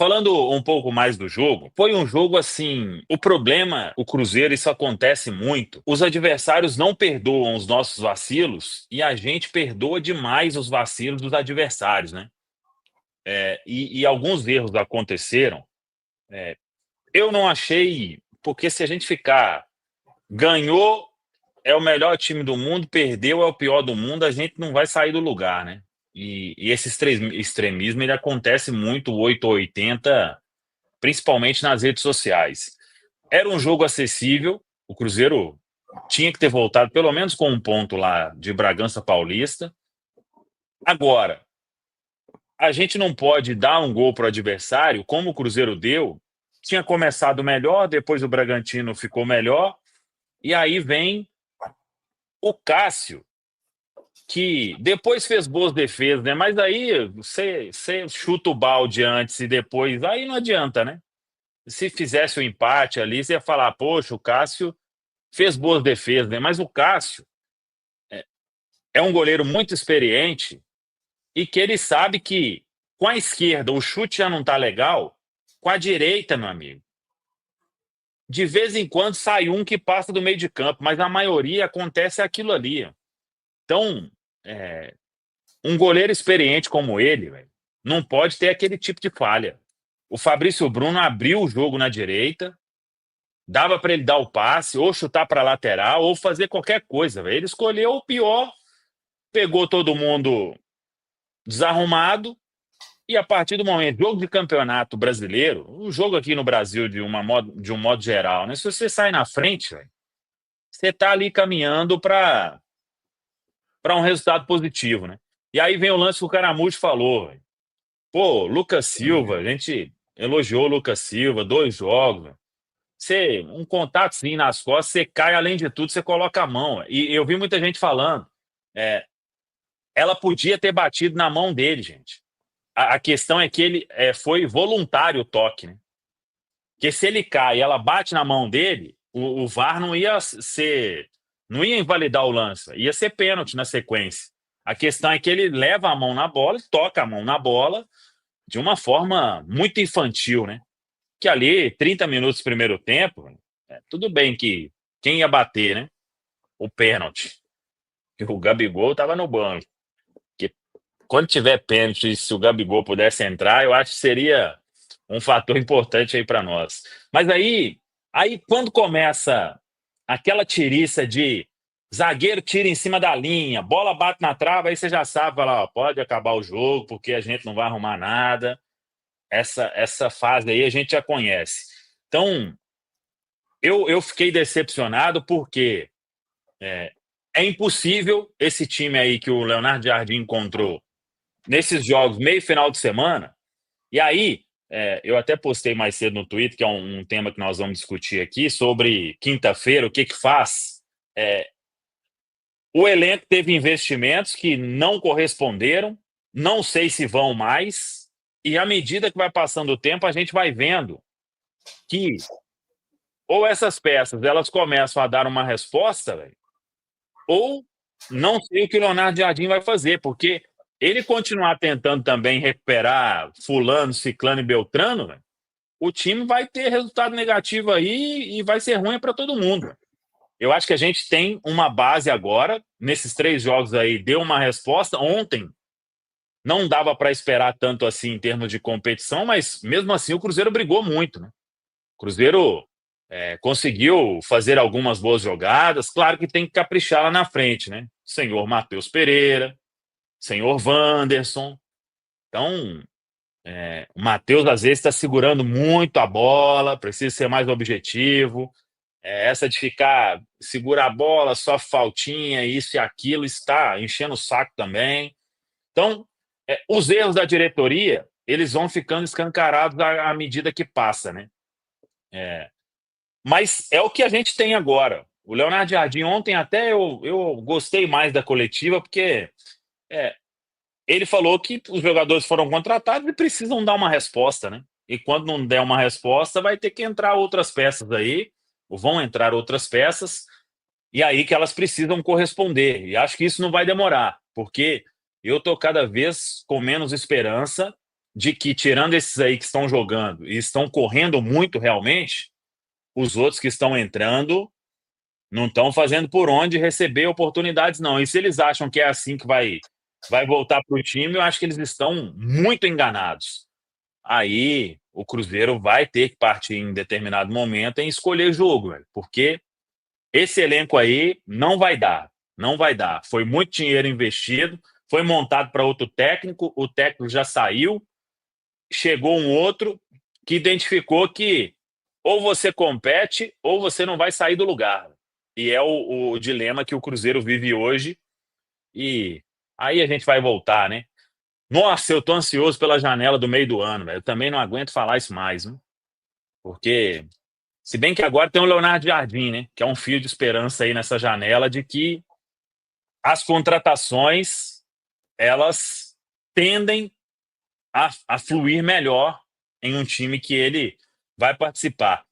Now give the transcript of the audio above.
Falando um pouco mais do jogo, foi um jogo assim. O problema, o Cruzeiro, isso acontece muito. Os adversários não perdoam os nossos vacilos e a gente perdoa demais os vacilos dos adversários, né? E alguns erros aconteceram. Eu não achei, porque se a gente ficar ganhou é o melhor time do mundo, perdeu é o pior do mundo, a gente não vai sair do lugar, né? E esse extremismo ele acontece muito 8 ou 80, principalmente nas redes sociais. Era um jogo acessível, o Cruzeiro tinha que ter voltado pelo menos com um ponto lá de Bragança Paulista. Agora, a gente não pode dar um gol para o adversário, como o Cruzeiro deu. Tinha começado melhor, depois o Bragantino ficou melhor, e aí vem o Cássio, que depois fez boas defesas, né? Mas aí você chuta o balde antes e depois, aí não adianta, né? Se fizesse o empate ali, você ia falar, poxa, o Cássio fez boas defesas, né? Mas o Cássio é um goleiro muito experiente e que ele sabe que com a esquerda o chute já não tá legal, com a direita, meu amigo. De vez em quando sai um que passa do meio de campo, mas a maioria acontece aquilo ali. Então, é, um goleiro experiente como ele, véio, não pode ter aquele tipo de falha. O Fabrício Bruno abriu o jogo na direita, dava para ele dar o passe, ou chutar para a lateral, ou fazer qualquer coisa. Véio. Ele escolheu o pior, pegou todo mundo desarrumado, e a partir do momento, jogo de campeonato brasileiro, o jogo aqui no Brasil de um modo geral, né? Se você sai na frente, véio, você está ali caminhando para um resultado positivo, né? E aí vem o lance que o Caramujo falou, véio. Pô, Lucas Silva, a gente elogiou o Lucas Silva, 2 jogos. Véio. Você, um contatozinho nas costas, você cai, além de tudo, você coloca a mão. Véio. E eu vi muita gente falando, é, ela podia ter batido na mão dele, gente. A questão é que ele foi voluntário o toque, né? Porque se ele cai e ela bate na mão dele, o VAR não ia não ia invalidar o lance, ia ser pênalti na sequência. A questão é que ele leva a mão na bola, toca a mão na bola de uma forma muito infantil, né? Que ali, 30 minutos do primeiro tempo, tudo bem que quem ia bater, né? O pênalti. Que o Gabigol estava no banco. Que quando tiver pênalti, se o Gabigol pudesse entrar, eu acho que seria um fator importante aí para nós. Mas aí quando começa aquela tiriça de zagueiro tira em cima da linha, bola bate na trave, aí você já sabe, fala, ó, pode acabar o jogo, porque a gente não vai arrumar nada. Essa fase aí a gente já conhece. Então, eu fiquei decepcionado porque é impossível esse time aí que o Leonardo Jardim encontrou nesses jogos meio e final de semana. E aí, eu até postei mais cedo no Twitter, que é um tema que nós vamos discutir aqui, sobre quinta-feira, o que faz. O elenco teve investimentos que não corresponderam, não sei se vão mais, e à medida que vai passando o tempo, a gente vai vendo que ou essas peças elas começam a dar uma resposta, véio, ou não sei o que o Leonardo Jardim vai fazer, porque ele continuar tentando também recuperar fulano, ciclano e beltrano, véio, o time vai ter resultado negativo aí e vai ser ruim para todo mundo. Véio. Eu acho que a gente tem uma base agora, nesses 3 jogos aí, deu uma resposta. Ontem não dava para esperar tanto assim em termos de competição, mas mesmo assim o Cruzeiro brigou muito, né? O Cruzeiro conseguiu fazer algumas boas jogadas, claro que tem que caprichar lá na frente, né? Senhor Matheus Pereira, senhor Wanderson. Então, o Matheus às vezes está segurando muito a bola, precisa ser mais objetivo. Essa de ficar, segura a bola, só faltinha, isso e aquilo, está enchendo o saco também. Então, os erros da diretoria, eles vão ficando escancarados à medida que passa, né? Mas é o que a gente tem agora. O Leonardo Jardim ontem até eu gostei mais da coletiva, porque ele falou que os jogadores foram contratados e precisam dar uma resposta, né? E quando não der uma resposta, vai ter que entrar outras peças aí, ou vão entrar outras peças, e aí que elas precisam corresponder. E acho que isso não vai demorar, porque eu estou cada vez com menos esperança de que, tirando esses aí que estão jogando e estão correndo muito realmente, os outros que estão entrando não estão fazendo por onde receber oportunidades, não. E se eles acham que é assim que vai voltar para o time, eu acho que eles estão muito enganados. Aí o Cruzeiro vai ter que partir em determinado momento em escolher jogo, velho, porque esse elenco aí não vai dar, não vai dar. Foi muito dinheiro investido, foi montado para outro técnico, o técnico já saiu, chegou um outro que identificou que ou você compete ou você não vai sair do lugar. E é o dilema que o Cruzeiro vive hoje. E aí a gente vai voltar, né? Nossa, eu tô ansioso pela janela do meio do ano, velho. Eu também não aguento falar isso mais, né? Porque, se bem que agora tem o Leonardo Jardim, né? Que é um fio de esperança aí nessa janela de que as contratações elas tendem a fluir melhor em um time que ele vai participar.